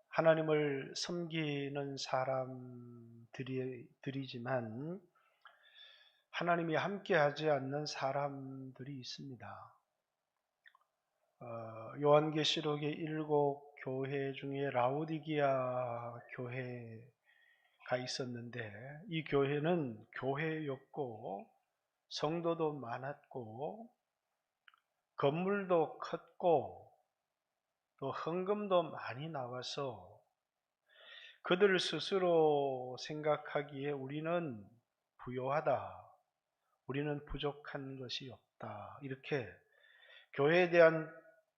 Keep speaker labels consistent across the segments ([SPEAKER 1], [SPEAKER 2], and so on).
[SPEAKER 1] 하나님을 섬기는 사람들이지만 하나님이 함께하지 않는 사람들이 있습니다. 요한계시록의 7교회 중에 라오디기아 교회가 있었는데 이 교회는 교회였고 성도도 많았고 건물도 컸고 또 헌금도 많이 나와서 그들 스스로 생각하기에 우리는 부요하다, 우리는 부족한 것이 없다, 이렇게 교회에 대한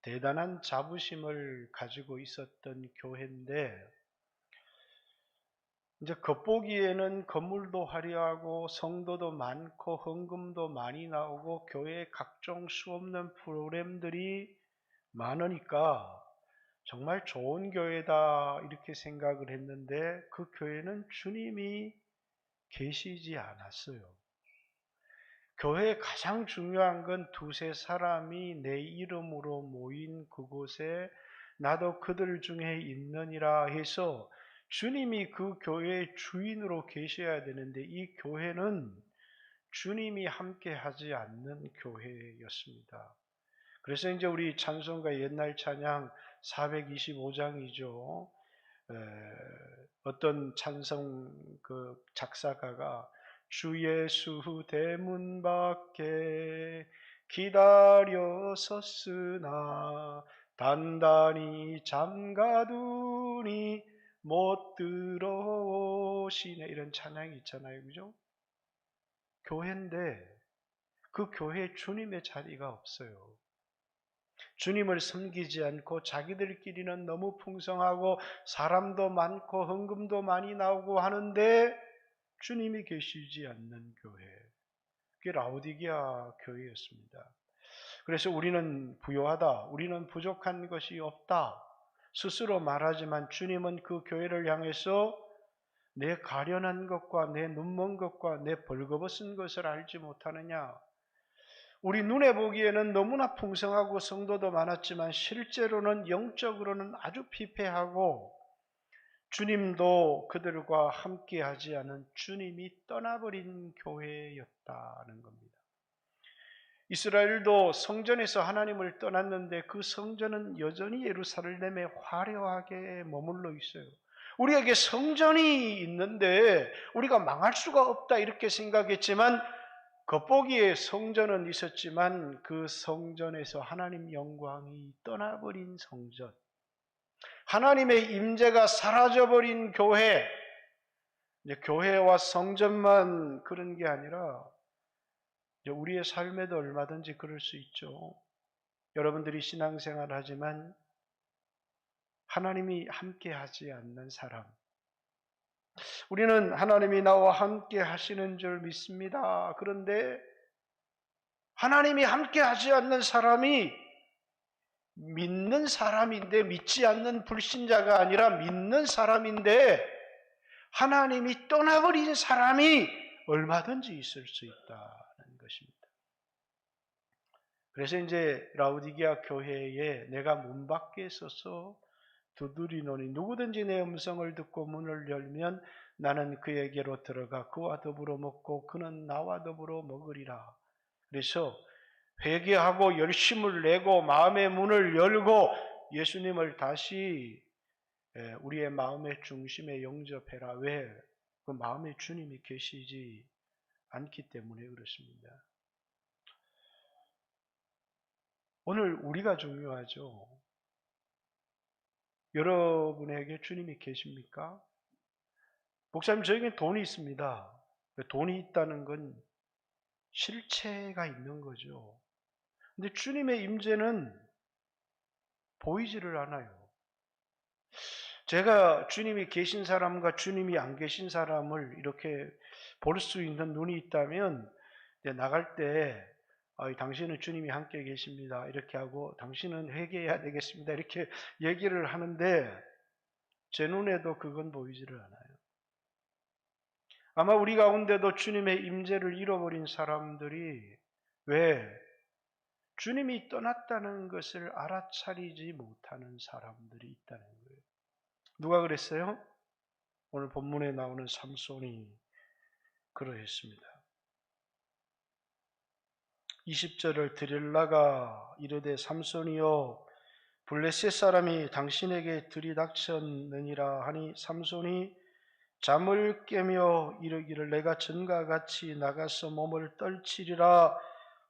[SPEAKER 1] 대단한 자부심을 가지고 있었던 교회인데, 이제 겉보기에는 건물도 화려하고 성도도 많고 헌금도 많이 나오고 교회에 각종 수없는 프로그램들이 많으니까 정말 좋은 교회다 이렇게 생각을 했는데 그 교회는 주님이 계시지 않았어요. 교회에 가장 중요한 건 두세 사람이 내 이름으로 모인 그곳에 나도 그들 중에 있느니라 해서 주님이 그 교회의 주인으로 계셔야 되는데 이 교회는 주님이 함께 하지 않는 교회였습니다. 그래서 이제 우리 찬송가 옛날 찬양 425장이죠. 어떤 찬송 그 작사가가 주 예수 대문 밖에 기다려 섰으나 단단히 잠가두니 못 들어오시네, 이런 찬양이 있잖아요. 그죠? 교회인데 그 교회에 주님의 자리가 없어요. 주님을 섬기지 않고 자기들끼리는 너무 풍성하고 사람도 많고 헌금도 많이 나오고 하는데 주님이 계시지 않는 교회. 그게 라오디게아 교회였습니다. 그래서 우리는 부요하다, 우리는 부족한 것이 없다 스스로 말하지만 주님은 그 교회를 향해서 내 가련한 것과 내 눈먼 것과 내 벌거벗은 것을 알지 못하느냐. 우리 눈에 보기에는 너무나 풍성하고 성도도 많았지만 실제로는 영적으로는 아주 피폐하고 주님도 그들과 함께하지 않은 주님이 떠나버린 교회였다는 겁니다. 이스라엘도 성전에서 하나님을 떠났는데 그 성전은 여전히 예루살렘에 화려하게 머물러 있어요. 우리에게 성전이 있는데 우리가 망할 수가 없다 이렇게 생각했지만 겉보기에 성전은 있었지만 그 성전에서 하나님 영광이 떠나버린 성전, 하나님의 임재가 사라져버린 교회. 이제 교회와 성전만 그런 게 아니라 이제 우리의 삶에도 얼마든지 그럴 수 있죠. 여러분들이 신앙생활 하지만 하나님이 함께 하지 않는 사람, 우리는 하나님이 나와 함께 하시는 줄 믿습니다. 그런데 하나님이 함께 하지 않는 사람이 믿는 사람인데, 믿지 않는 불신자가 아니라 믿는 사람인데 하나님이 떠나버린 사람이 얼마든지 있을 수 있다는 것입니다. 그래서 이제 라오디게아 교회에 내가 문 밖에 서서 두드리노니 누구든지 내 음성을 듣고 문을 열면 나는 그에게로 들어가 그와 더불어 먹고 그는 나와 더불어 먹으리라. 그래서 회개하고 열심을 내고 마음의 문을 열고 예수님을 다시 우리의 마음의 중심에 영접해라. 왜? 그 마음에 주님이 계시지 않기 때문에 그렇습니다. 오늘 우리가 중요하죠. 여러분에게 주님이 계십니까? 목사님, 저에게 돈이 있습니다. 돈이 있다는 건 실체가 있는 거죠. 근데 주님의 임재는 보이지를 않아요. 제가 주님이 계신 사람과 주님이 안 계신 사람을 이렇게 볼 수 있는 눈이 있다면 나갈 때 당신은 주님이 함께 계십니다 이렇게 하고 당신은 회개해야 되겠습니다 이렇게 얘기를 하는데 제 눈에도 그건 보이지를 않아요. 아마 우리 가운데도 주님의 임재를 잃어버린 사람들이 왜? 주님이 떠났다는 것을 알아차리지 못하는 사람들이 있다는 거예요. 누가 그랬어요? 오늘 본문에 나오는 삼손이 그러했습니다. 20절을 드릴라가 이르되 삼손이여 블레셋 사람이 당신에게 들이닥쳤느니라 하니 삼손이 잠을 깨며 이르기를 내가 전과 같이 나가서 몸을 떨치리라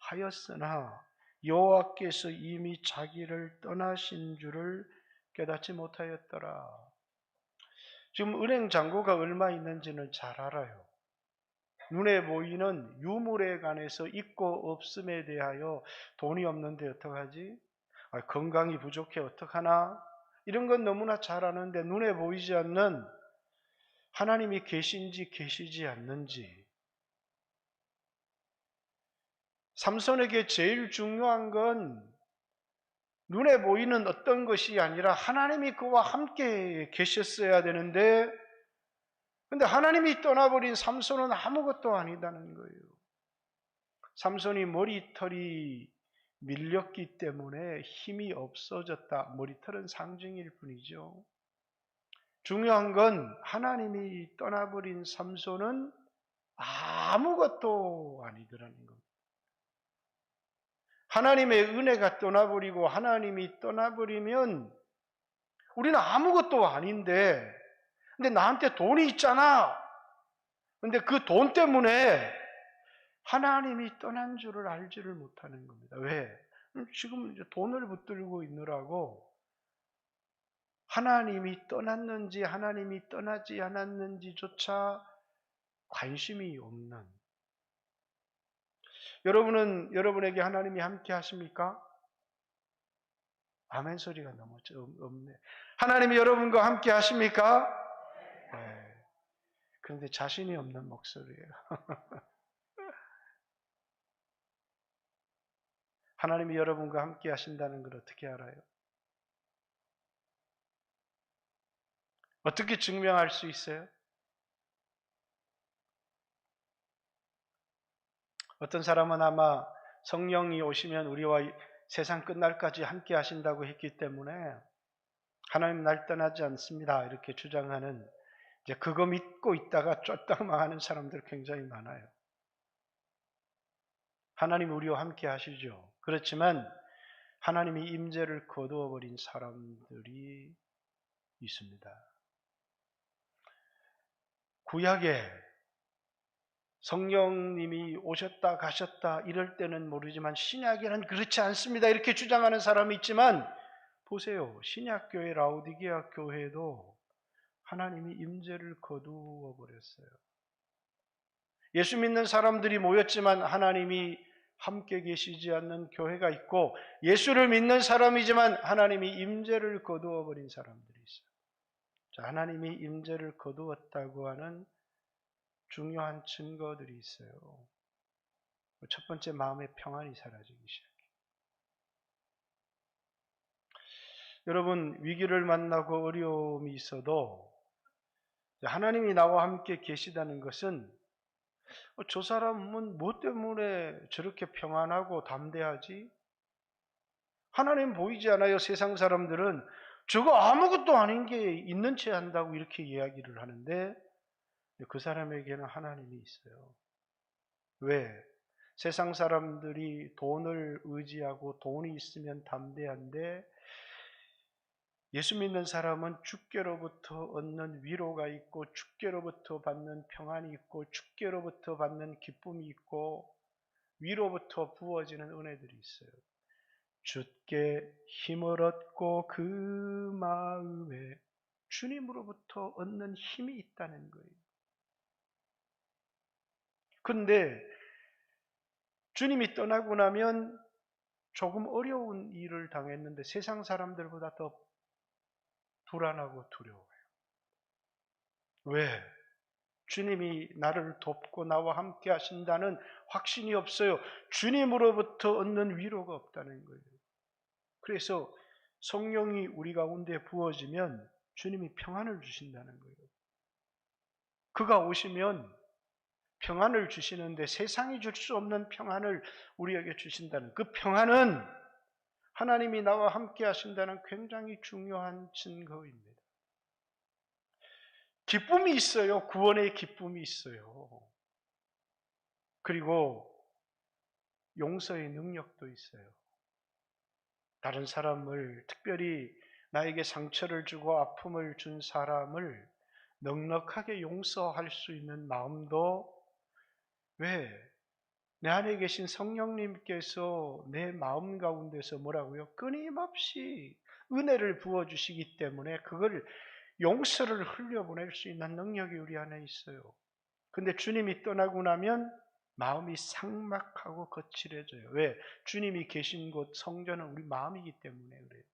[SPEAKER 1] 하였으나 여호와께서 이미 자기를 떠나신 줄을 깨닫지 못하였더라. 지금 은행 잔고가 얼마 있는지는 잘 알아요. 눈에 보이는 유물에 관해서 있고 없음에 대하여 돈이 없는데 어떡하지? 건강이 부족해 어떡하나? 이런 건 너무나 잘 아는데 눈에 보이지 않는 하나님이 계신지 계시지 않는지, 삼손에게 제일 중요한 건 눈에 보이는 어떤 것이 아니라 하나님이 그와 함께 계셨어야 되는데, 근데 하나님이 떠나버린 삼손은 아무것도 아니다는 거예요. 삼손이 머리털이 밀렸기 때문에 힘이 없어졌다. 머리털은 상징일 뿐이죠. 중요한 건 하나님이 떠나버린 삼손은 아무것도 아니더라는 겁니다. 하나님의 은혜가 떠나버리고 하나님이 떠나버리면 우리는 아무것도 아닌데, 근데 나한테 돈이 있잖아. 근데 그 돈 때문에 하나님이 떠난 줄을 알지를 못하는 겁니다. 왜? 지금 이제 돈을 붙들고 있느라고 하나님이 떠났는지 하나님이 떠나지 않았는지조차 관심이 없는. 여러분은 여러분에게 하나님이 함께 하십니까? 아멘 소리가 너무 없네. 하나님이 여러분과 함께 하십니까? 네. 그런데 자신이 없는 목소리예요. 하나님이 여러분과 함께 하신다는 걸 어떻게 알아요? 어떻게 증명할 수 있어요? 어떤 사람은 아마 성령이 오시면 우리와 세상 끝날까지 함께 하신다고 했기 때문에 하나님 날 떠나지 않습니다. 이렇게 주장하는, 이제 그거 믿고 있다가 쫄딱 망하는 사람들 굉장히 많아요. 하나님 우리와 함께 하시죠. 그렇지만 하나님이 임재를 거두어 버린 사람들이 있습니다. 구약에 성령님이 오셨다 가셨다 이럴 때는 모르지만 신약에는 그렇지 않습니다. 이렇게 주장하는 사람이 있지만 보세요. 신약교회 라오디게아 교회도 하나님이 임재를 거두어 버렸어요. 예수 믿는 사람들이 모였지만 하나님이 함께 계시지 않는 교회가 있고, 예수를 믿는 사람이지만 하나님이 임재를 거두어 버린 사람들이 있어요. 자, 하나님이 임재를 거두었다고 하는 중요한 증거들이 있어요. 첫 번째, 마음의 평안이 사라지기 시작해요. 여러분, 위기를 만나고 어려움이 있어도 하나님이 나와 함께 계시다는 것은 저 사람은 뭐 때문에 저렇게 평안하고 담대하지? 하나님 보이지 않아요? 세상 사람들은 저거 아무것도 아닌 게 있는 채 한다고 이렇게 이야기를 하는데, 그 사람에게는 하나님이 있어요. 왜? 세상 사람들이 돈을 의지하고 돈이 있으면 담대한데, 예수 믿는 사람은 주께로부터 얻는 위로가 있고, 주께로부터 받는 평안이 있고, 주께로부터 받는 기쁨이 있고, 위로부터 부어지는 은혜들이 있어요. 주께 힘을 얻고 그 마음에 주님으로부터 얻는 힘이 있다는 거예요. 그런데 주님이 떠나고 나면 조금 어려운 일을 당했는데 세상 사람들보다 더 불안하고 두려워요. 왜? 주님이 나를 돕고 나와 함께 하신다는 확신이 없어요. 주님으로부터 얻는 위로가 없다는 거예요. 그래서 성령이 우리 가운데 부어지면 주님이 평안을 주신다는 거예요. 그가 오시면 평안을 주시는데 세상이 줄 수 없는 평안을 우리에게 주신다는 그 평안은 하나님이 나와 함께 하신다는 굉장히 중요한 증거입니다. 기쁨이 있어요. 구원의 기쁨이 있어요. 그리고 용서의 능력도 있어요. 다른 사람을, 특별히 나에게 상처를 주고 아픔을 준 사람을 넉넉하게 용서할 수 있는 마음도, 왜? 내 안에 계신 성령님께서 내 마음 가운데서 뭐라고요? 끊임없이 은혜를 부어주시기 때문에 그걸 용서를 흘려보낼 수 있는 능력이 우리 안에 있어요. 근데 주님이 떠나고 나면 마음이 삭막하고 거칠어져요. 왜? 주님이 계신 곳 성전은 우리 마음이기 때문에 그래요.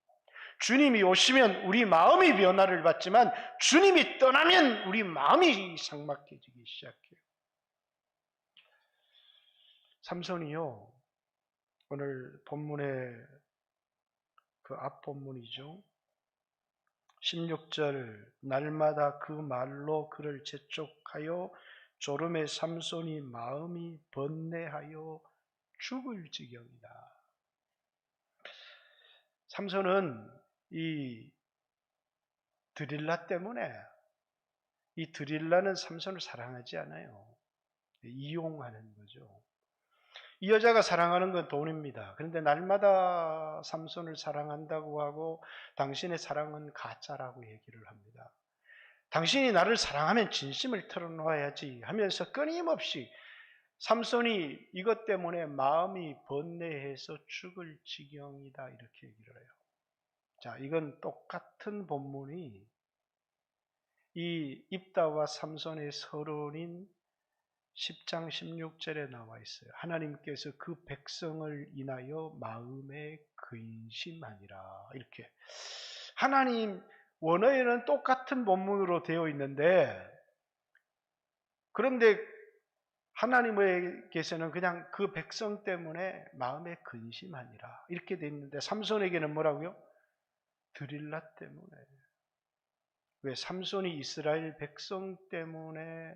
[SPEAKER 1] 주님이 오시면 우리 마음이 변화를 받지만 주님이 떠나면 우리 마음이 삭막해지기 시작해요. 삼손이요, 오늘 본문의 그 앞본문이죠. 16절, 날마다 그 말로 그를 재촉하여 졸음에 삼손이 마음이 번뇌하여 죽을 지경이다. 삼손은 이 드릴라 때문에, 이 드릴라는 삼손을 사랑하지 않아요. 이용하는 거죠. 이 여자가 사랑하는 건 돈입니다. 그런데 날마다 삼손을 사랑한다고 하고 당신의 사랑은 가짜라고 얘기를 합니다. 당신이 나를 사랑하면 진심을 털어놓아야지 하면서 끊임없이 삼손이 이것 때문에 마음이 번뇌해서 죽을 지경이다 이렇게 얘기를 해요. 자, 이건 똑같은 본문이 이 입다와 삼손의 서론인 10장 16절에 나와 있어요. 하나님께서 그 백성을 인하여 마음에 근심하니라 이렇게. 하나님 원어에는 똑같은 본문으로 되어 있는데, 그런데 하나님에게서는 그냥 그 백성 때문에 마음에 근심하니라 이렇게 되어 있는데, 삼손에게는 뭐라고요? 드릴라 때문에. 왜? 삼손이 이스라엘 백성 때문에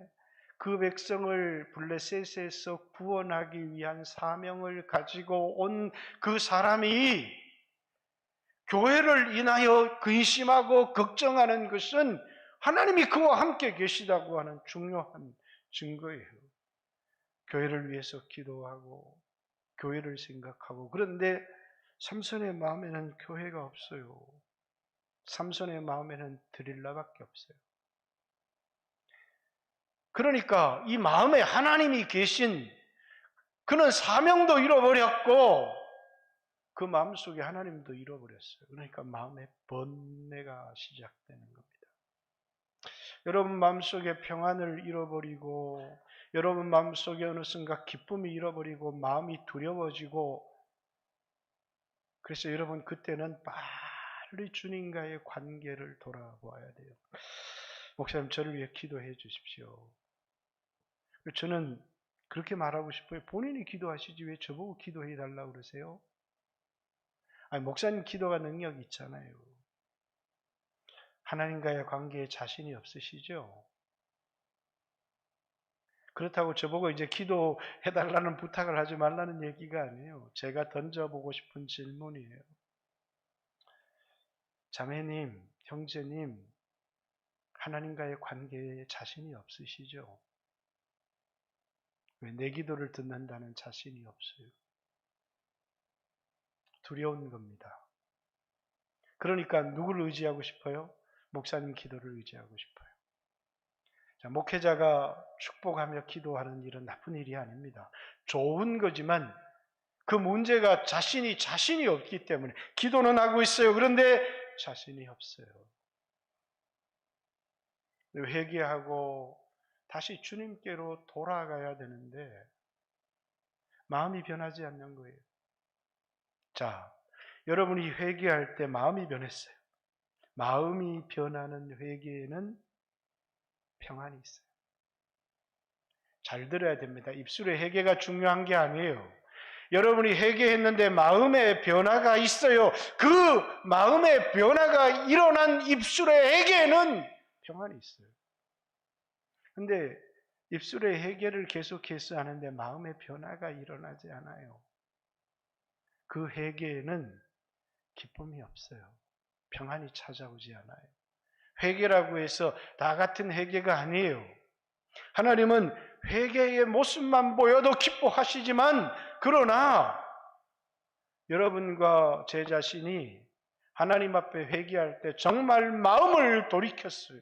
[SPEAKER 1] 그 백성을 블레셋에서 구원하기 위한 사명을 가지고 온 그 사람이 교회를 인하여 근심하고 걱정하는 것은 하나님이 그와 함께 계시다고 하는 중요한 증거예요. 교회를 위해서 기도하고 교회를 생각하고. 그런데 삼손의 마음에는 교회가 없어요. 삼손의 마음에는 드릴라밖에 없어요. 그러니까 이 마음에 하나님이 계신, 그는 사명도 잃어버렸고 그 마음속에 하나님도 잃어버렸어요. 그러니까 마음의 번뇌가 시작되는 겁니다. 여러분 마음속에 평안을 잃어버리고, 여러분 마음속에 어느 순간 기쁨이 잃어버리고 마음이 두려워지고, 그래서 여러분 그때는 빨리 주님과의 관계를 돌아보아야 돼요. 목사님, 저를 위해 기도해 주십시오. 저는 그렇게 말하고 싶어요. 본인이 기도하시지 왜 저보고 기도해 달라고 그러세요? 아니, 목사님 기도가 능력이 있잖아요. 하나님과의 관계에 자신이 없으시죠? 그렇다고 저보고 이제 기도해 달라는 부탁을 하지 말라는 얘기가 아니에요. 제가 던져보고 싶은 질문이에요. 자매님, 형제님, 하나님과의 관계에 자신이 없으시죠? 왜? 내 기도를 듣는다는 자신이 없어요. 두려운 겁니다. 그러니까 누구를 의지하고 싶어요? 목사님 기도를 의지하고 싶어요. 자, 목회자가 축복하며 기도하는 일은 나쁜 일이 아닙니다. 좋은 거지만 그 문제가 자신이 없기 때문에 기도는 하고 있어요. 그런데 자신이 없어요. 회개하고 다시 주님께로 돌아가야 되는데 마음이 변하지 않는 거예요. 자, 여러분이 회개할 때 마음이 변했어요. 마음이 변하는 회개에는 평안이 있어요. 잘 들어야 됩니다. 입술의 회개가 중요한 게 아니에요. 여러분이 회개했는데 마음의 변화가 있어요. 그 마음의 변화가 일어난 입술의 회개에는 평안이 있어요. 근데 입술의 회개를 계속해서 하는데 마음의 변화가 일어나지 않아요. 그 회개에는 기쁨이 없어요. 평안이 찾아오지 않아요. 회개라고 해서 다 같은 회개가 아니에요. 하나님은 회개의 모습만 보여도 기뻐하시지만, 그러나 여러분과 제 자신이 하나님 앞에 회개할 때 정말 마음을 돌이켰어요.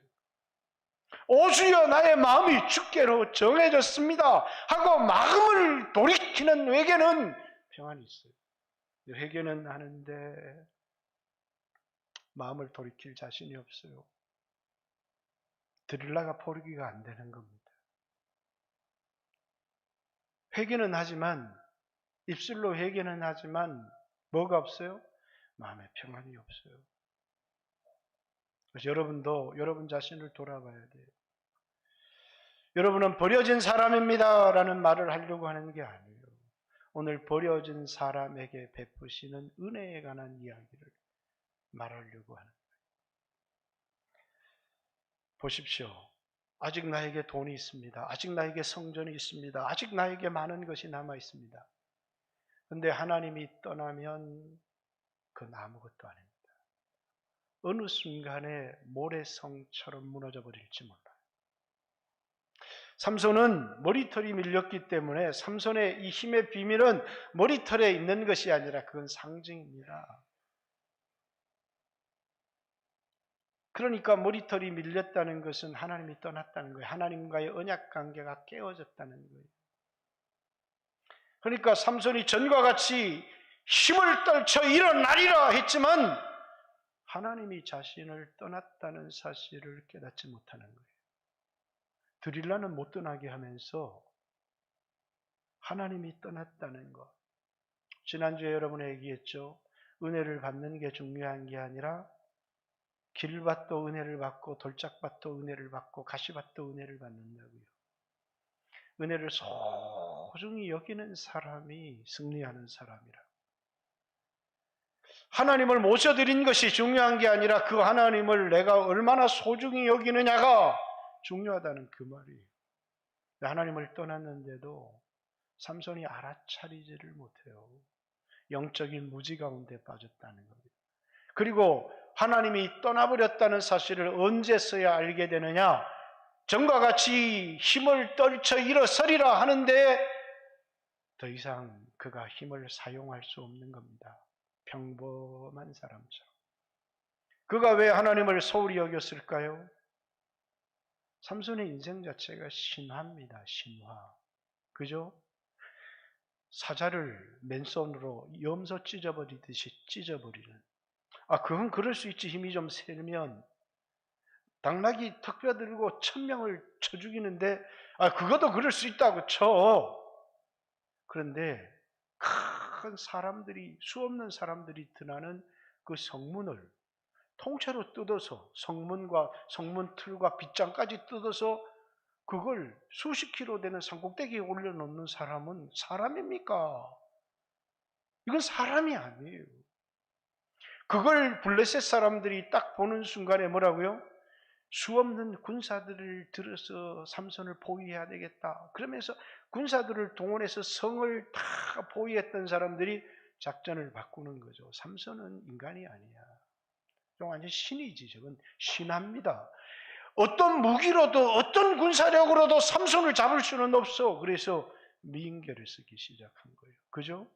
[SPEAKER 1] 오 주여, 나의 마음이 주께로 정해졌습니다 하고 마음을 돌이키는 회개는 평안이 있어요. 회개는 하는데 마음을 돌이킬 자신이 없어요. 드릴라가 포기가 안 되는 겁니다. 회개는 하지만, 입술로 회개는 하지만 뭐가 없어요? 마음의 평안이 없어요. 그래서 여러분도 여러분 자신을 돌아봐야 돼요. 여러분은 버려진 사람입니다 라는 말을 하려고 하는 게 아니에요. 오늘 버려진 사람에게 베푸시는 은혜에 관한 이야기를 말하려고 하는 거예요. 보십시오. 아직 나에게 돈이 있습니다. 아직 나에게 성전이 있습니다. 아직 나에게 많은 것이 남아 있습니다. 그런데 하나님이 떠나면 그건 아무것도 아닙니다. 어느 순간에 모래성처럼 무너져 버릴지 몰라요. 삼손은 머리털이 밀렸기 때문에 삼손의 이 힘의 비밀은 머리털에 있는 것이 아니라 그건 상징입니다. 그러니까 머리털이 밀렸다는 것은 하나님이 떠났다는 거예요. 하나님과의 언약 관계가 깨어졌다는 거예요. 그러니까 삼손이 전과 같이 힘을 떨쳐 일어나리라 했지만 하나님이 자신을 떠났다는 사실을 깨닫지 못하는 거예요. 드릴라는 못 떠나게 하면서 하나님이 떠났다는 것. 지난주에 여러분에 얘기했죠. 은혜를 받는 게 중요한 게 아니라 길밭도 은혜를 받고 돌짝밭도 은혜를 받고 가시밭도 은혜를 받는다고요. 은혜를 소중히 여기는 사람이 승리하는 사람이라. 하나님을 모셔드린 것이 중요한 게 아니라 그 하나님을 내가 얼마나 소중히 여기느냐가 중요하다는 그 말이에요. 하나님을 떠났는데도 삼손이 알아차리지를 못해요. 영적인 무지 가운데 빠졌다는 겁니다. 그리고 하나님이 떠나버렸다는 사실을 언제서야 알게 되느냐? 전과 같이 힘을 떨쳐 일어서리라 하는데 더 이상 그가 힘을 사용할 수 없는 겁니다. 평범한 사람처럼. 그가 왜 하나님을 소홀히 여겼을까요? 삼손의 인생 자체가 신화입니다. 신화. 그죠? 사자를 맨손으로 염소 찢어버리듯이 찢어버리는. 그건 그럴 수 있지. 힘이 좀 세면. 당나귀 턱뼈 들고 1000명을 쳐 죽이는데, 그것도 그럴 수 있다고 쳐. 그런데 큰 사람들이, 수없는 사람들이 드나는 그 성문을 통째로 뜯어서, 성문과 성문 틀과 빗장까지 뜯어서 그걸 수십 킬로 되는 산꼭대기에 올려놓는 사람은 사람입니까? 이건 사람이 아니에요. 그걸 블레셋 사람들이 딱 보는 순간에 뭐라고요? 수없는 군사들을 들어서 삼손을 포위해야 되겠다. 그러면서 군사들을 동원해서 성을 다 포위했던 사람들이 작전을 바꾸는 거죠. 삼손은 인간이 아니야. 좀 완전 신이지. 저건 신합니다. 어떤 무기로도 어떤 군사력으로도 삼손을 잡을 수는 없어. 그래서 미인계를 쓰기 시작한 거예요. 그죠?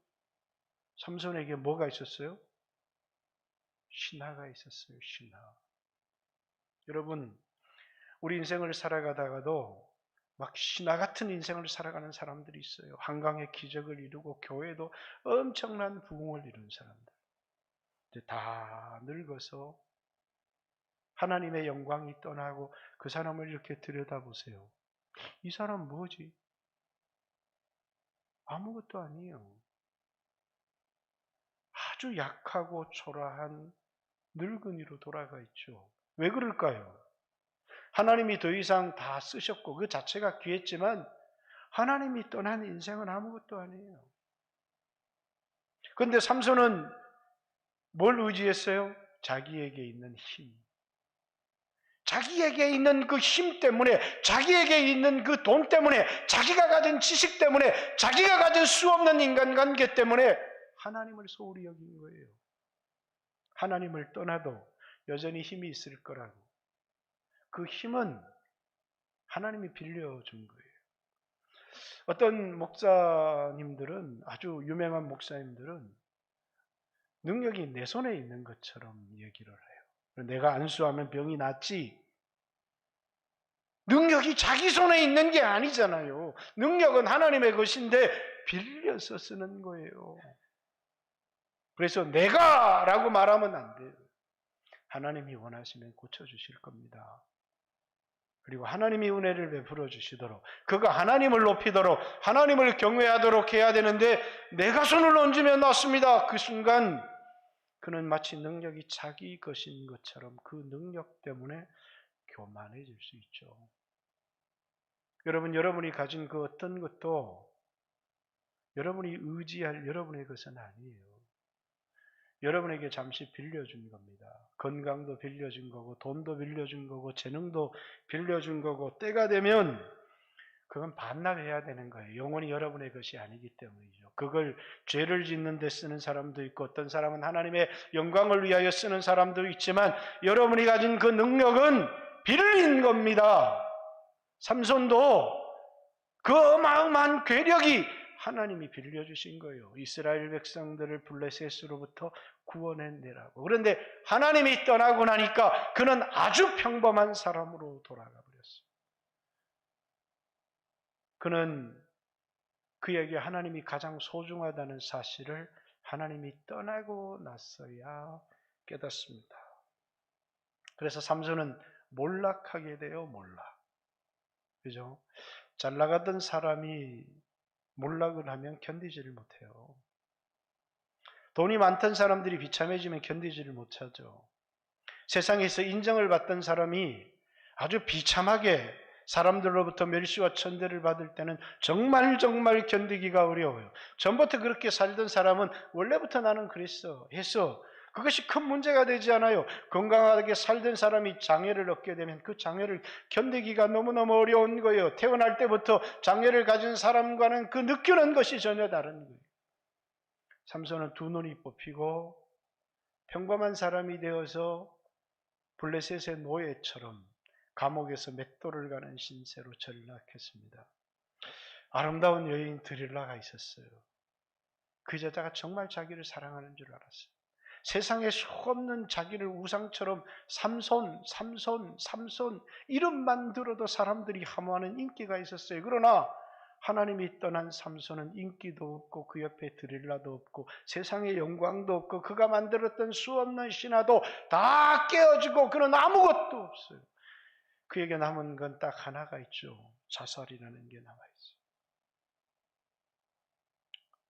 [SPEAKER 1] 삼손에게 뭐가 있었어요? 신화가 있었어요. 신화. 여러분, 우리 인생을 살아가다가도 막 신화 같은 인생을 살아가는 사람들이 있어요. 한강의 기적을 이루고 교회도 엄청난 부흥을 이룬 사람들. 이제 다 늙어서 하나님의 영광이 떠나고 그 사람을 이렇게 들여다보세요. 이 사람 뭐지? 아무것도 아니에요. 아주 약하고 초라한 늙은이로 돌아가 있죠. 왜 그럴까요? 하나님이 더 이상 다 쓰셨고 그 자체가 귀했지만 하나님이 떠난 인생은 아무것도 아니에요. 그런데 삼손은 뭘 의지했어요? 자기에게 있는 힘. 자기에게 있는 그 힘 때문에, 자기에게 있는 그 돈 때문에, 자기가 가진 지식 때문에, 자기가 가진 수없는 인간관계 때문에 하나님을 소홀히 여긴 거예요. 하나님을 떠나도 여전히 힘이 있을 거라고. 그 힘은 하나님이 빌려준 거예요. 어떤 목사님들은, 아주 유명한 목사님들은 능력이 내 손에 있는 것처럼 얘기를 해요. 내가 안수하면 병이 낫지. 능력이 자기 손에 있는 게 아니잖아요. 능력은 하나님의 것인데 빌려서 쓰는 거예요. 그래서 내가 라고 말하면 안 돼요. 하나님이 원하시면 고쳐주실 겁니다. 그리고 하나님이 은혜를 베풀어 주시도록, 그가 하나님을 높이도록, 하나님을 경외하도록 해야 되는데, 내가 손을 얹으면 낫습니다. 그 순간 그는 마치 능력이 자기 것인 것처럼 그 능력 때문에 교만해질 수 있죠. 여러분, 여러분이 가진 그 어떤 것도 여러분이 의지할 여러분의 것은 아니에요. 여러분에게 잠시 빌려준 겁니다. 건강도 빌려준 거고, 돈도 빌려준 거고, 재능도 빌려준 거고, 때가 되면 그건 반납해야 되는 거예요. 영원히 여러분의 것이 아니기 때문이죠. 그걸 죄를 짓는 데 쓰는 사람도 있고, 어떤 사람은 하나님의 영광을 위하여 쓰는 사람도 있지만, 여러분이 가진 그 능력은 빌린 겁니다. 삼손도 그 어마어마한 괴력이 하나님이 빌려주신 거예요. 이스라엘 백성들을 블레셋으로부터 구원해내라고. 그런데 하나님이 떠나고 나니까 그는 아주 평범한 사람으로 돌아가 버렸어요. 그는 그에게 하나님이 가장 소중하다는 사실을 하나님이 떠나고 나서야 깨닫습니다. 그래서 삼손은 몰락하게 돼요. 몰락. 그죠? 잘 나가던 사람이 몰락을 하면 견디지를 못해요. 돈이 많던 사람들이 비참해지면 견디지를 못하죠. 세상에서 인정을 받던 사람이 아주 비참하게 사람들로부터 멸시와 천대를 받을 때는 정말 견디기가 어려워요. 전부터 그렇게 살던 사람은 원래부터 나는 그랬어 해서 그것이 큰 문제가 되지 않아요. 건강하게 살던 사람이 장애를 얻게 되면 그 장애를 견디기가 너무너무 어려운 거예요. 태어날 때부터 장애를 가진 사람과는 그 느끼는 것이 전혀 다른 거예요. 삼손은 두 눈이 뽑히고 평범한 사람이 되어서 블레셋의 노예처럼 감옥에서 맷돌을 가는 신세로 전락했습니다. 아름다운 여인 드릴라가 있었어요. 그 여자가 정말 자기를 사랑하는 줄 알았어요. 세상에 수없는 자기를 우상처럼 삼손 이름만 들어도 사람들이 함호하는 인기가 있었어요. 그러나 하나님이 떠난 삼손은 인기도 없고 그 옆에 드릴라도 없고 세상의 영광도 없고 그가 만들었던 수없는 신화도 다 깨어지고 그는 아무것도 없어요. 그에게 남은 건 딱 하나가 있죠. 자살이라는 게 남아있어요.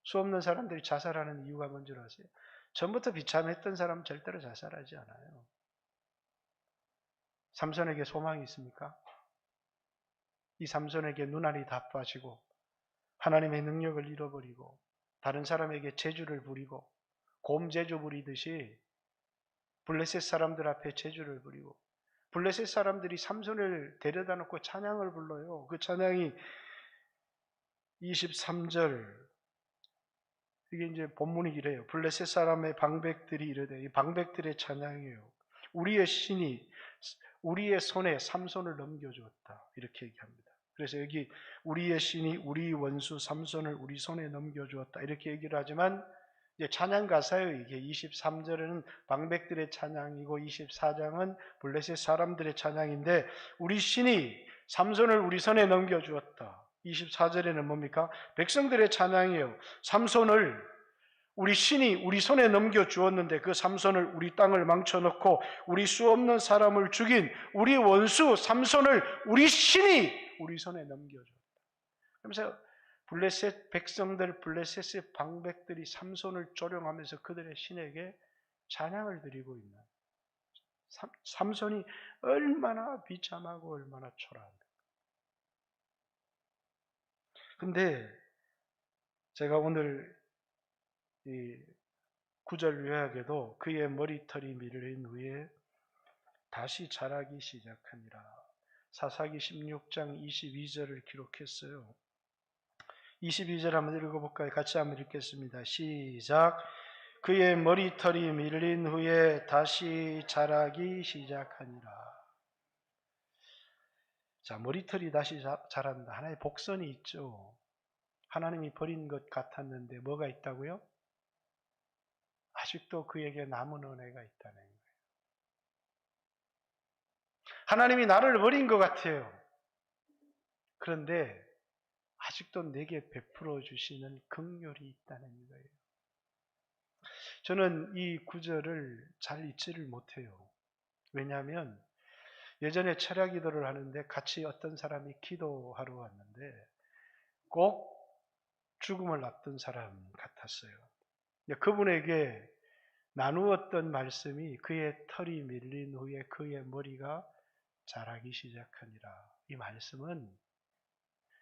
[SPEAKER 1] 수없는 사람들이 자살하는 이유가 뭔지 아세요? 전부터 비참했던 사람은 절대로 자살하지 않아요. 삼손에게 소망이 있습니까? 이 삼손에게 눈알이 다 빠지고 하나님의 능력을 잃어버리고 다른 사람에게 재주를 부리고 곰재주 부리듯이 블레셋 사람들 앞에 재주를 부리고 블레셋 사람들이 삼손을 데려다 놓고 찬양을 불러요. 그 찬양이 23절 이게 이제 본문이 이래요. 블레셋 사람의 방백들이 이르되, 이 방백들의 찬양이에요. 우리의 신이 우리의 손에 삼손을 넘겨주었다. 이렇게 얘기합니다. 그래서 여기 우리의 신이 우리 원수 삼손을 우리 손에 넘겨주었다. 이렇게 얘기를 하지만 이제 찬양 가사예요. 이게 23절에는 방백들의 찬양이고 24장은 블레셋 사람들의 찬양인데 우리 신이 삼손을 우리 손에 넘겨주었다. 24절에는 뭡니까? 백성들의 찬양이에요. 삼손을 우리 신이 우리 손에 넘겨주었는데 그 삼손을 우리 땅을 망쳐놓고 우리 수없는 사람을 죽인 우리 원수 삼손을 우리 신이 우리 손에 넘겨줬다. 그러면서 블레셋 백성들, 블레셋의 방백들이 삼손을 조롱하면서 그들의 신에게 찬양을 드리고 있는 삼손이 얼마나 비참하고 얼마나 초라한가. 근데 제가 오늘 이 구절 요약에도 그의 머리털이 밀린 후에 다시 자라기 시작하니라. 사사기 16장 22절을 기록했어요. 22절 한번 읽어볼까요? 같이 한번 읽겠습니다. 시작. 그의 머리털이 밀린 후에 다시 자라기 시작하니라. 자, 머리털이 다시 자란다. 하나의 복선이 있죠. 하나님이 버린 것 같았는데 뭐가 있다고요? 아직도 그에게 남은 은혜가 있다는 거예요. 하나님이 나를 버린 것 같아요. 그런데 아직도 내게 베풀어 주시는 긍휼이 있다는 거예요. 저는 이 구절을 잘 잊지를 못해요. 왜냐하면 예전에 철야 기도를 하는데 같이 어떤 사람이 기도하러 왔는데 꼭 죽음을 앞둔 사람 같았어요. 그분에게 나누었던 말씀이 그의 털이 밀린 후에 그의 머리가 자라기 시작하니라. 이 말씀은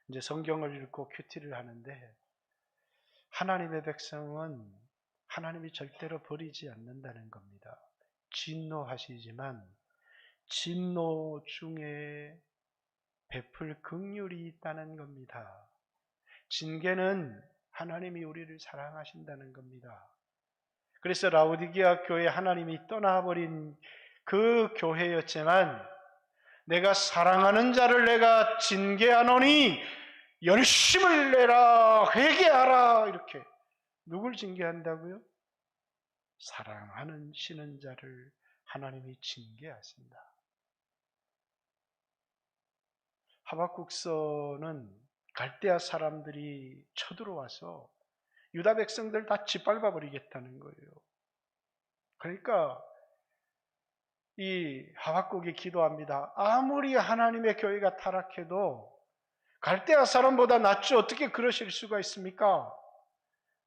[SPEAKER 1] 이제 성경을 읽고 큐티를 하는데 하나님의 백성은 하나님이 절대로 버리지 않는다는 겁니다. 진노하시지만 진노 중에 베풀 긍휼이 있다는 겁니다. 징계는 하나님이 우리를 사랑하신다는 겁니다. 그래서 라오디게아 교회 하나님이 떠나버린 그 교회였지만 내가 사랑하는 자를 내가 징계하노니 열심을 내라 회개하라 이렇게. 누굴 징계한다고요? 사랑하는 신은 자를 하나님이 징계하신다. 하박국서는 갈대아 사람들이 쳐들어와서 유다 백성들 다 짓밟아 버리겠다는 거예요. 그러니까 이 하박국이 기도합니다. 아무리 하나님의 교회가 타락해도 갈대아 사람보다 낫지 어떻게 그러실 수가 있습니까?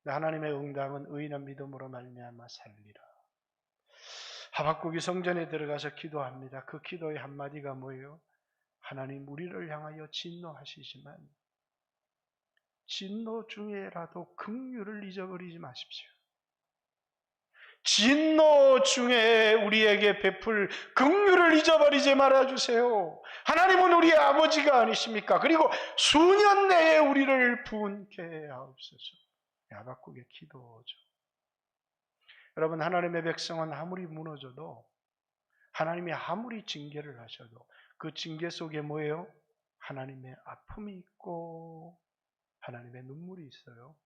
[SPEAKER 1] 하나님의 응답은 의인은 믿음으로 말미암아 살리라. 하박국이 성전에 들어가서 기도합니다. 그 기도의 한마디가 뭐예요? 하나님 우리를 향하여 진노하시지만 진노 중에라도 긍휼을 잊어버리지 마십시오. 진노 중에 우리에게 베풀 긍휼을 잊어버리지 말아주세요. 하나님은 우리의 아버지가 아니십니까? 그리고 수년 내에 우리를 부은케 하옵소서. 하박국의 기도죠. 여러분, 하나님의 백성은 아무리 무너져도 하나님이 아무리 징계를 하셔도 그 징계 속에 뭐예요? 하나님의 아픔이 있고 하나님의 눈물이 있어요.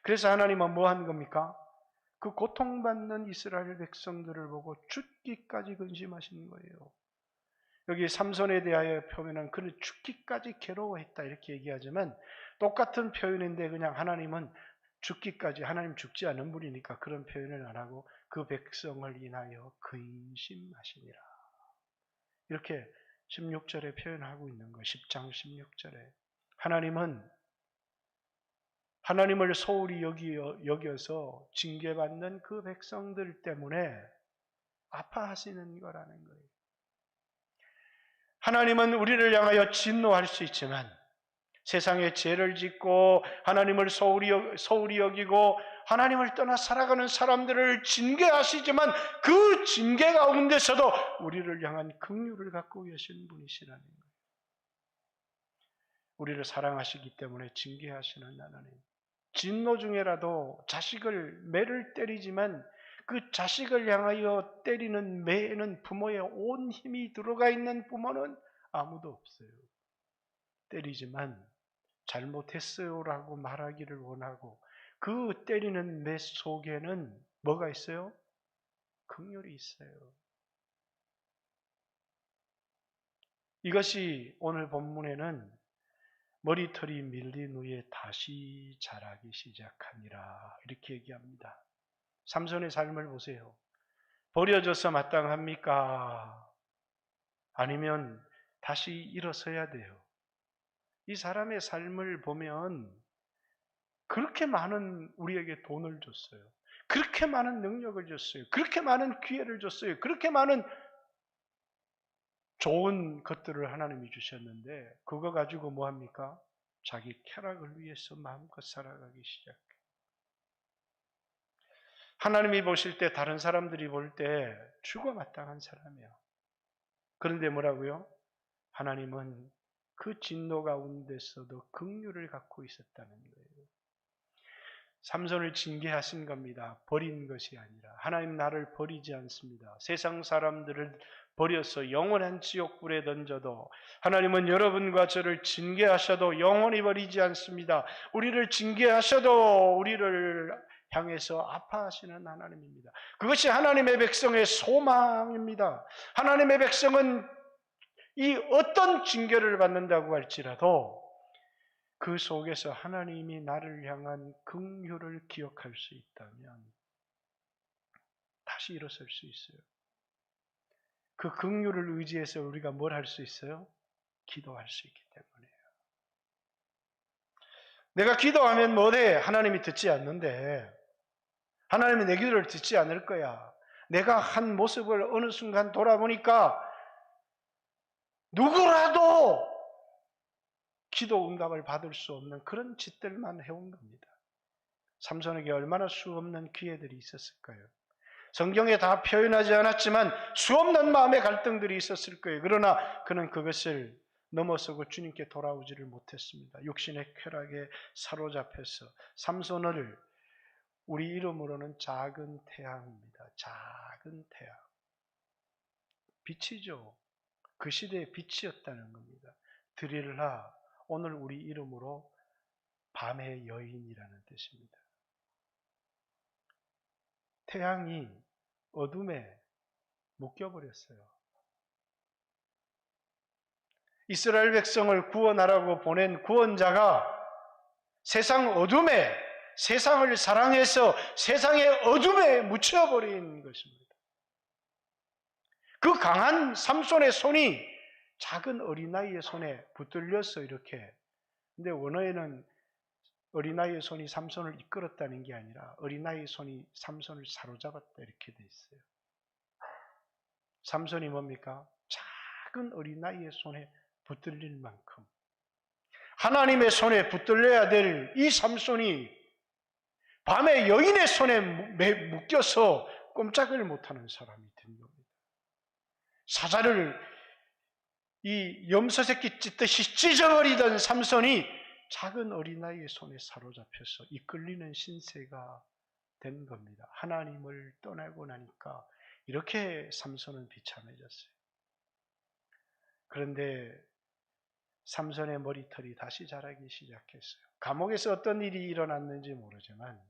[SPEAKER 1] 그래서 하나님은 뭐 한 겁니까? 그 고통받는 이스라엘 백성들을 보고 죽기까지 근심하신 거예요. 여기 삼손에 대하여 표현은 그는 죽기까지 괴로워했다 이렇게 얘기하지만 똑같은 표현인데 그냥 하나님은 죽기까지, 하나님 죽지 않은 분이니까 그런 표현을 안 하고 그 백성을 인하여 근심하시니라. 이렇게 16절에 표현하고 있는 거예요. 10장 16절에. 하나님을 소홀히 여겨서 징계받는 그 백성들 때문에 아파하시는 거라는 거예요. 하나님은 우리를 향하여 진노할 수 있지만 세상에 죄를 짓고 하나님을 소홀히 여기고 하나님을 떠나 살아가는 사람들을 징계하시지만 그 징계 가운데서도 우리를 향한 긍휼을 갖고 계신 분이시라는 거예요. 우리를 사랑하시기 때문에 징계하시는 하나님. 진노 중에라도 자식을 매를 때리지만 그 자식을 향하여 때리는 매에는 부모의 온 힘이 들어가 있는 부모는 아무도 없어요. 때리지만 잘못했어요라고 말하기를 원하고 그 때리는 매 속에는 뭐가 있어요? 긍휼이 있어요. 이것이 오늘 본문에는 머리털이 밀린 후에 다시 자라기 시작하니라 이렇게 얘기합니다. 삼손의 삶을 보세요. 버려져서 마땅합니까? 아니면 다시 일어서야 돼요. 이 사람의 삶을 보면 그렇게 많은 우리에게 돈을 줬어요. 그렇게 많은 능력을 줬어요. 그렇게 많은 기회를 줬어요. 그렇게 많은 좋은 것들을 하나님이 주셨는데 그거 가지고 뭐합니까? 자기 쾌락을 위해서 마음껏 살아가기 시작해요. 하나님이 보실 때, 다른 사람들이 볼 때 죽어마땅한 사람이에요. 그런데 뭐라고요? 하나님은 그 진노 가운데서도 긍휼을 갖고 있었다는 거예요. 삼손을 징계하신 겁니다. 버린 것이 아니라. 하나님 나를 버리지 않습니다. 세상 사람들을 버려서 영원한 지옥불에 던져도 하나님은 여러분과 저를 징계하셔도 영원히 버리지 않습니다. 우리를 징계하셔도 우리를 향해서 아파하시는 하나님입니다. 그것이 하나님의 백성의 소망입니다. 하나님의 백성은 이 어떤 징계를 받는다고 할지라도 그 속에서 하나님이 나를 향한 긍휼을 기억할 수 있다면 다시 일어설 수 있어요. 그 긍휼을 의지해서 우리가 뭘 할 수 있어요? 기도할 수 있기 때문이에요. 내가 기도하면 뭐래? 하나님이 듣지 않는데, 하나님이 내 기도를 듣지 않을 거야. 내가 한 모습을 어느 순간 돌아보니까 누구라도 기도 응답을 받을 수 없는 그런 짓들만 해온 겁니다. 삼손에게 얼마나 수없는 기회들이 있었을까요? 성경에 다 표현하지 않았지만 수없는 마음의 갈등들이 있었을 거예요. 그러나 그는 그것을 넘어서고 주님께 돌아오지를 못했습니다. 육신의 쾌락에 사로잡혀서 삼손을 우리 이름으로는 작은 태양입니다. 작은 태양. 빛이죠. 그 시대의 빛이었다는 겁니다. 드릴라, 오늘 우리 이름으로 밤의 여인이라는 뜻입니다. 태양이 어둠에 묶여버렸어요. 이스라엘 백성을 구원하라고 보낸 구원자가 세상 어둠에, 세상을 사랑해서 세상의 어둠에 묻혀버린 것입니다. 그 강한 삼손의 손이 작은 어린아이의 손에 붙들려서 이렇게, 근데 원어에는 어린아이의 손이 삼손을 이끌었다는 게 아니라 어린아이의 손이 삼손을 사로잡았다 이렇게 돼 있어요. 삼손이 뭡니까? 작은 어린아이의 손에 붙들릴 만큼 하나님의 손에 붙들려야 될 이 삼손이 밤에 여인의 손에 묶여서 꼼짝을 못하는 사람이 된 겁니다. 사자를 이 염소새끼 찢듯이 찢어버리던 삼손이 작은 어린아이의 손에 사로잡혀서 이끌리는 신세가 된 겁니다. 하나님을 떠나고 나니까 이렇게 삼손은 비참해졌어요. 그런데 삼손의 머리털이 다시 자라기 시작했어요. 감옥에서 어떤 일이 일어났는지 모르지만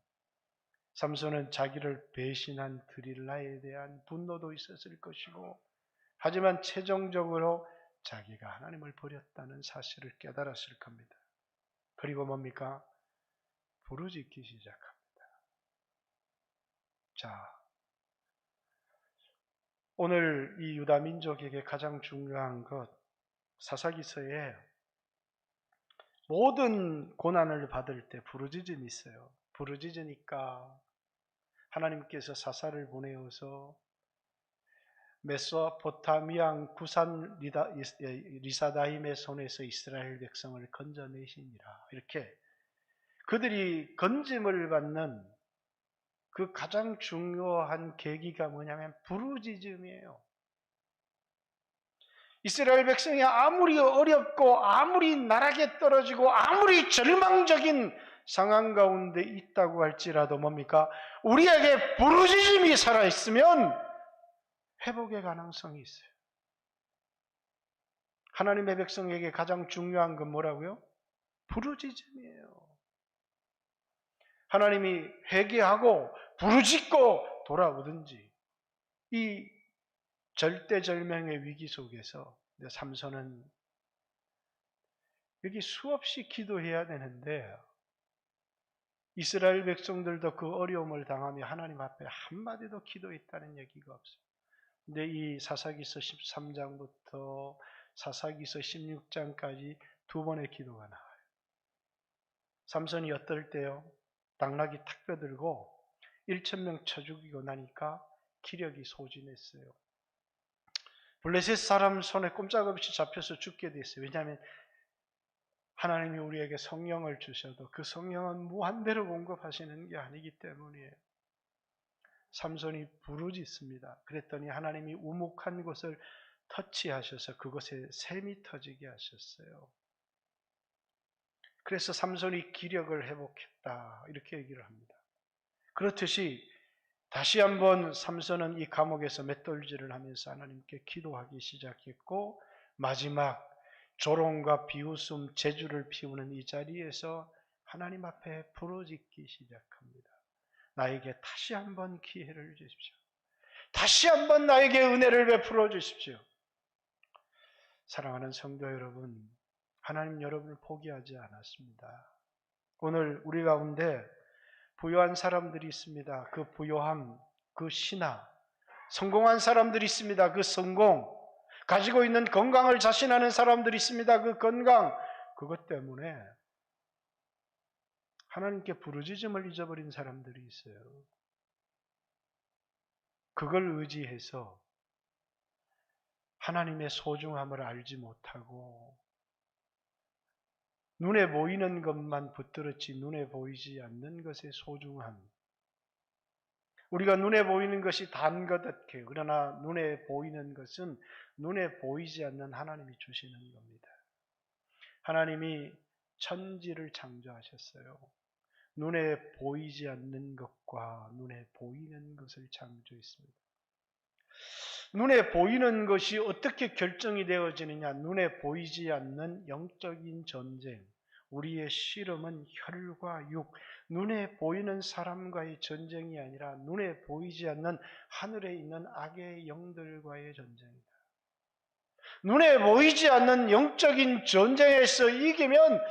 [SPEAKER 1] 삼손은 자기를 배신한 드릴라에 대한 분노도 있었을 것이고, 하지만 최종적으로 자기가 하나님을 버렸다는 사실을 깨달았을 겁니다. 그리고 뭡니까? 부르짖기 시작합니다. 자, 오늘 이 유다 민족에게 가장 중요한 것, 사사기서에 모든 고난을 받을 때 부르짖음이 있어요. 부르짖으니까 하나님께서 사사를 보내어서 메소포타미아 구산 리사다임의 손에서 이스라엘 백성을 건져내시니라. 이렇게 그들이 건짐을 받는 그 가장 중요한 계기가 뭐냐면 부르짖음이에요. 이스라엘 백성이 아무리 어렵고 아무리 나락에 떨어지고 아무리 절망적인 상황 가운데 있다고 할지라도 뭡니까? 우리에게 부르짖음이 살아있으면 회복의 가능성이 있어요. 하나님의 백성에게 가장 중요한 건 뭐라고요? 부르짖음이에요. 하나님이 회개하고 부르짖고 돌아오든지 이 절대절명의 위기 속에서 삼손은 여기 수없이 기도해야 되는데 이스라엘 백성들도 그 어려움을 당하며 하나님 앞에 한마디도 기도했다는 얘기가 없어요. 근데 이 사사기서 13장부터 사사기서 16장까지 두 번의 기도가 나와요. 삼손이 어떨 때요? 당나귀 탁 펴들고 1,000명 쳐 죽이고 나니까 기력이 소진했어요. 블레셋 사람 손에 꼼짝없이 잡혀서 죽게 됐어요. 왜냐하면 하나님이 우리에게 성령을 주셔도 그 성령은 무한대로 공급하시는 게 아니기 때문이에요. 삼손이 부르짖습니다. 그랬더니 하나님이 우묵한 곳을 터치하셔서 그곳에 샘이 터지게 하셨어요. 그래서 삼손이 기력을 회복했다 이렇게 얘기를 합니다. 그렇듯이 다시 한번 삼손은 이 감옥에서 맷돌질을 하면서 하나님께 기도하기 시작했고 마지막 조롱과 비웃음, 재주를 피우는 이 자리에서 하나님 앞에 부르짖기 시작합니다. 나에게 다시 한번 기회를 주십시오. 다시 한번 나에게 은혜를 베풀어 주십시오. 사랑하는 성도 여러분, 하나님 여러분을 포기하지 않았습니다. 오늘 우리 가운데 부요한 사람들이 있습니다. 그 부요함, 그 신화, 성공한 사람들이 있습니다. 그 성공, 가지고 있는 건강을 자신하는 사람들이 있습니다. 그 건강, 그것 때문에 하나님께 부르짖음을 잊어버린 사람들이 있어요. 그걸 의지해서 하나님의 소중함을 알지 못하고 눈에 보이는 것만 붙들었지 눈에 보이지 않는 것의 소중함. 우리가 눈에 보이는 것이 단 것 같아요. 그러나 눈에 보이는 것은 눈에 보이지 않는 하나님이 주시는 겁니다. 하나님이 천지를 창조하셨어요. 눈에 보이지 않는 것과 눈에 보이는 것을 창조했습니다. 눈에 보이는 것이 어떻게 결정이 되어지느냐? 눈에 보이지 않는 영적인 전쟁. 우리의 씨름은 혈과 육, 눈에 보이는 사람과의 전쟁이 아니라 눈에 보이지 않는 하늘에 있는 악의 영들과의 전쟁이다. 눈에 보이지 않는 영적인 전쟁에서 이기면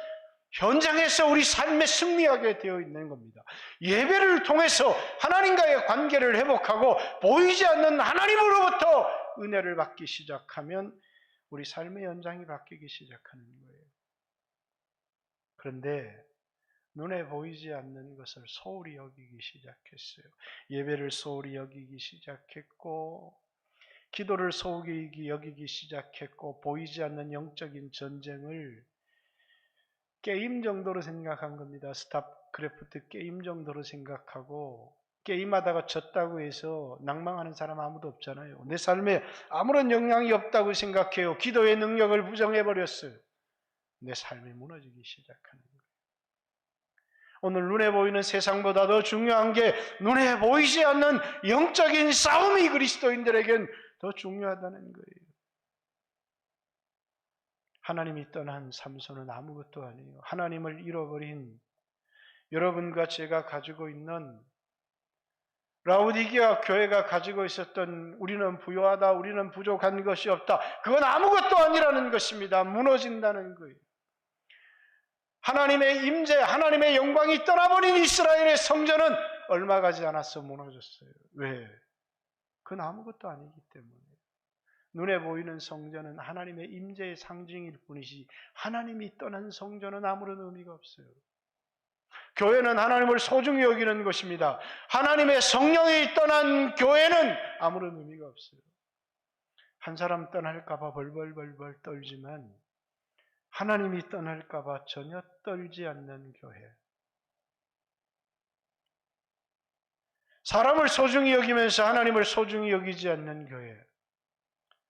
[SPEAKER 1] 현장에서 우리 삶에 승리하게 되어 있는 겁니다. 예배를 통해서 하나님과의 관계를 회복하고 보이지 않는 하나님으로부터 은혜를 받기 시작하면 우리 삶의 현장이 바뀌기 시작하는 거예요. 그런데 눈에 보이지 않는 것을 소홀히 여기기 시작했어요. 예배를 소홀히 여기기 시작했고 기도를 소홀히 여기기 시작했고 보이지 않는 영적인 전쟁을 게임 정도로 생각한 겁니다. 스타크래프트 게임 정도로 생각하고 게임하다가 졌다고 해서 낭망하는 사람 아무도 없잖아요. 내 삶에 아무런 영향이 없다고 생각해요. 기도의 능력을 부정해버렸어요. 내 삶이 무너지기 시작하는 거예요. 오늘 눈에 보이는 세상보다 더 중요한 게 눈에 보이지 않는 영적인 싸움이 그리스도인들에겐 더 중요하다는 거예요. 하나님이 떠난 삼손은 아무것도 아니에요. 하나님을 잃어버린 여러분과 제가 가지고 있는 라오디게아 교회가 가지고 있었던 우리는 부요하다, 우리는 부족한 것이 없다. 그건 아무것도 아니라는 것입니다. 무너진다는 거예요. 하나님의 임재, 하나님의 영광이 떠나버린 이스라엘의 성전은 얼마 가지 않아서 무너졌어요. 왜? 그건 아무것도 아니기 때문에. 눈에 보이는 성전은 하나님의 임재의 상징일 뿐이지 하나님이 떠난 성전은 아무런 의미가 없어요. 교회는 하나님을 소중히 여기는 것입니다. 하나님의 성령이 떠난 교회는 아무런 의미가 없어요. 한 사람 떠날까 봐 벌벌벌벌 떨지만 하나님이 떠날까 봐 전혀 떨지 않는 교회. 사람을 소중히 여기면서 하나님을 소중히 여기지 않는 교회.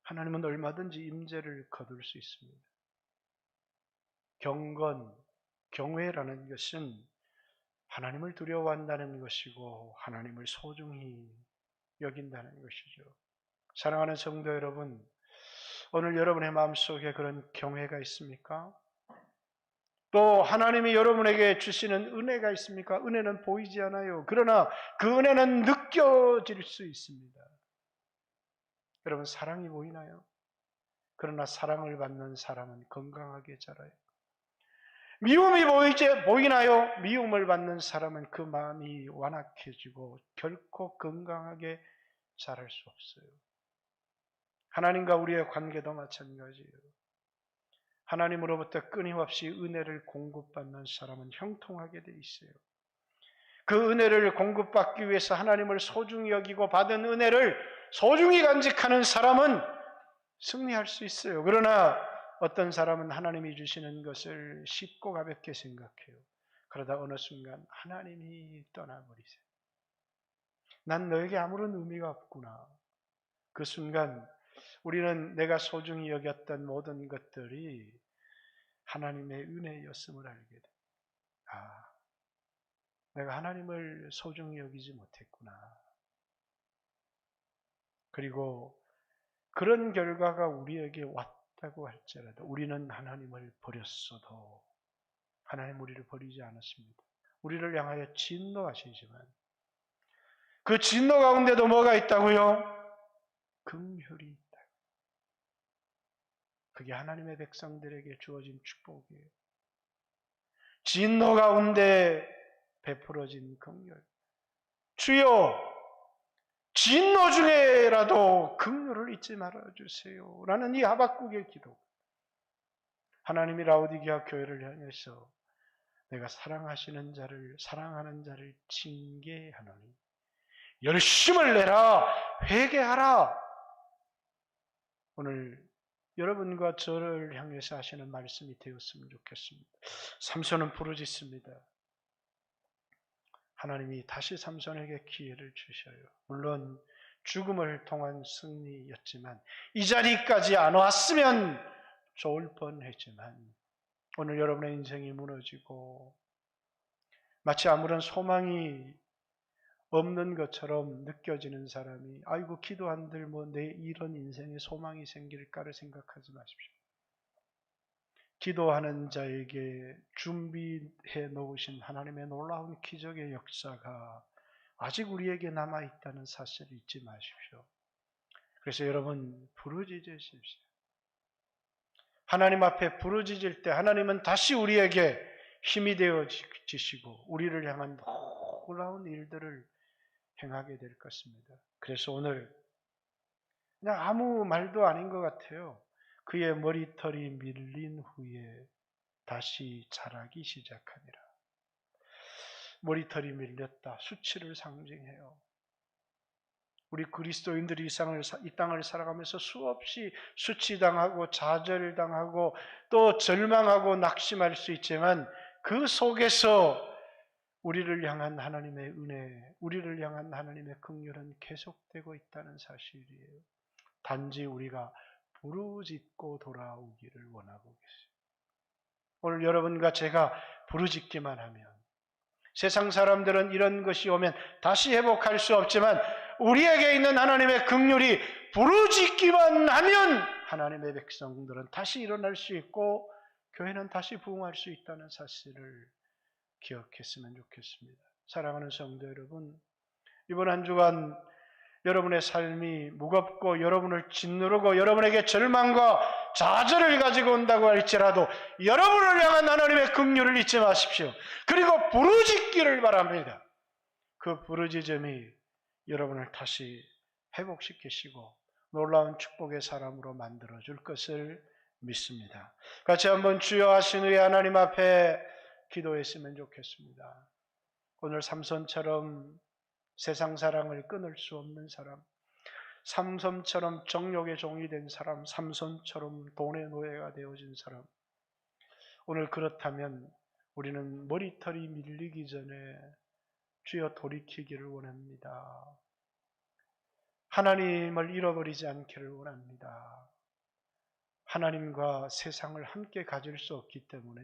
[SPEAKER 1] 하나님은 얼마든지 임재를 거둘 수 있습니다. 경건, 경외라는 것은 하나님을 두려워한다는 것이고 하나님을 소중히 여긴다는 것이죠. 사랑하는 성도 여러분, 오늘 여러분의 마음속에 그런 경외가 있습니까? 또 하나님이 여러분에게 주시는 은혜가 있습니까? 은혜는 보이지 않아요. 그러나 그 은혜는 느껴질 수 있습니다. 여러분 사랑이 보이나요? 그러나 사랑을 받는 사람은 건강하게 자라요. 미움이 보이나요? 미움을 받는 사람은 그 마음이 완악해지고 결코 건강하게 자랄 수 없어요. 하나님과 우리의 관계도 마찬가지예요. 하나님으로부터 끊임없이 은혜를 공급받는 사람은 형통하게 돼 있어요. 그 은혜를 공급받기 위해서 하나님을 소중히 여기고 받은 은혜를 소중히 간직하는 사람은 승리할 수 있어요. 그러나 어떤 사람은 하나님이 주시는 것을 쉽고 가볍게 생각해요. 그러다 어느 순간 하나님이 떠나버리세요. 난 너에게 아무런 의미가 없구나. 그 순간 우리는 내가 소중히 여겼던 모든 것들이 하나님의 은혜였음을 알게 돼. 아, 내가 하나님을 소중히 여기지 못했구나. 그리고 그런 결과가 우리에게 왔다고 할지라도 우리는 하나님을 버렸어도 하나님 우리를 버리지 않았습니다. 우리를 향하여 진노하시지만 그 진노 가운데도 뭐가 있다고요? 긍휼이 있다. 그게 하나님의 백성들에게 주어진 축복이에요. 진노 가운데 베풀어진 긍휼. 주여, 진노 중에라도 긍휼을 잊지 말아주세요. 라는 이 하박국의 기도. 하나님이 라오디게아 교회를 향해서 내가 사랑하는 자를 징계하노니 열심을 내라, 회개하라. 오늘 여러분과 저를 향해서 하시는 말씀이 되었으면 좋겠습니다. 삼손은 부르짖습니다. 하나님이 다시 삼손에게 기회를 주셔요. 물론 죽음을 통한 승리였지만 이 자리까지 안 왔으면 좋을 뻔했지만 오늘 여러분의 인생이 무너지고 마치 아무런 소망이 없는 것처럼 느껴지는 사람이 아이고 기도한들 뭐 내 이런 인생에 소망이 생길까를 생각하지 마십시오. 기도하는 자에게 준비해 놓으신 하나님의 놀라운 기적의 역사가 아직 우리에게 남아있다는 사실을 잊지 마십시오. 그래서 여러분 부르짖으십시오. 하나님 앞에 부르짖을 때 하나님은 다시 우리에게 힘이 되어지시고 우리를 향한 놀라운 일들을 행하게 될 것입니다. 그래서 오늘 그냥 아무 말도 아닌 것 같아요. 그의 머리털이 밀린 후에 다시 자라기 시작하니라. 머리털이 밀렸다. 수치를 상징해요. 우리 그리스도인들이 이 땅을 살아가면서 수없이 수치당하고 좌절당하고 또 절망하고 낙심할 수 있지만 그 속에서 우리를 향한 하나님의 은혜, 우리를 향한 하나님의 긍휼은 계속되고 있다는 사실이에요. 단지 우리가 부르짖고 돌아오기를 원하고 계세요. 오늘 여러분과 제가 부르짖기만 하면 세상 사람들은 이런 것이 오면 다시 회복할 수 없지만 우리에게 있는 하나님의 긍휼이 부르짖기만 하면 하나님의 백성들은 다시 일어날 수 있고 교회는 다시 부흥할 수 있다는 사실을 기억했으면 좋겠습니다. 사랑하는 성도 여러분, 이번 한 주간 여러분의 삶이 무겁고 여러분을 짓누르고 여러분에게 절망과 좌절을 가지고 온다고 할지라도 여러분을 향한 하나님의 긍휼을 잊지 마십시오. 그리고 부르짖기를 바랍니다. 그 부르짖음이 여러분을 다시 회복시키시고 놀라운 축복의 사람으로 만들어줄 것을 믿습니다. 같이 한번 주여 하신 후에 하나님 앞에 기도했으면 좋겠습니다. 오늘 삼손처럼 세상 사랑을 끊을 수 없는 사람, 삼손처럼 정욕의 종이 된 사람, 삼손처럼 돈의 노예가 되어진 사람, 오늘 그렇다면 우리는 머리털이 밀리기 전에 주여 돌이키기를 원합니다. 하나님을 잃어버리지 않기를 원합니다. 하나님과 세상을 함께 가질 수 없기 때문에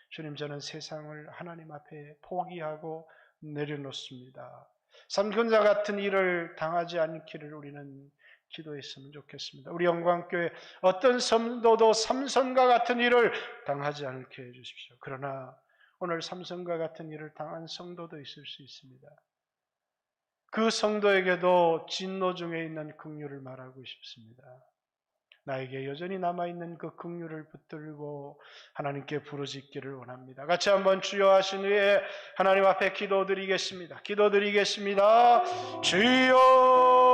[SPEAKER 1] 주님, 저는 세상을 하나님 앞에 포기하고 내려놓습니다. 삼손과 같은 일을 당하지 않기를 우리는 기도했으면 좋겠습니다. 우리 영광교회 어떤 성도도 삼손과 같은 일을 당하지 않게 해주십시오. 그러나 오늘 삼손과 같은 일을 당한 성도도 있을 수 있습니다. 그 성도에게도 진노 중에 있는 긍휼을 말하고 싶습니다. 나에게 여전히 남아있는 그 긍휼을 붙들고 하나님께 부르짖기를 원합니다. 같이 한번 주여 하신 후에 하나님 앞에 기도드리겠습니다. 기도드리겠습니다. 주여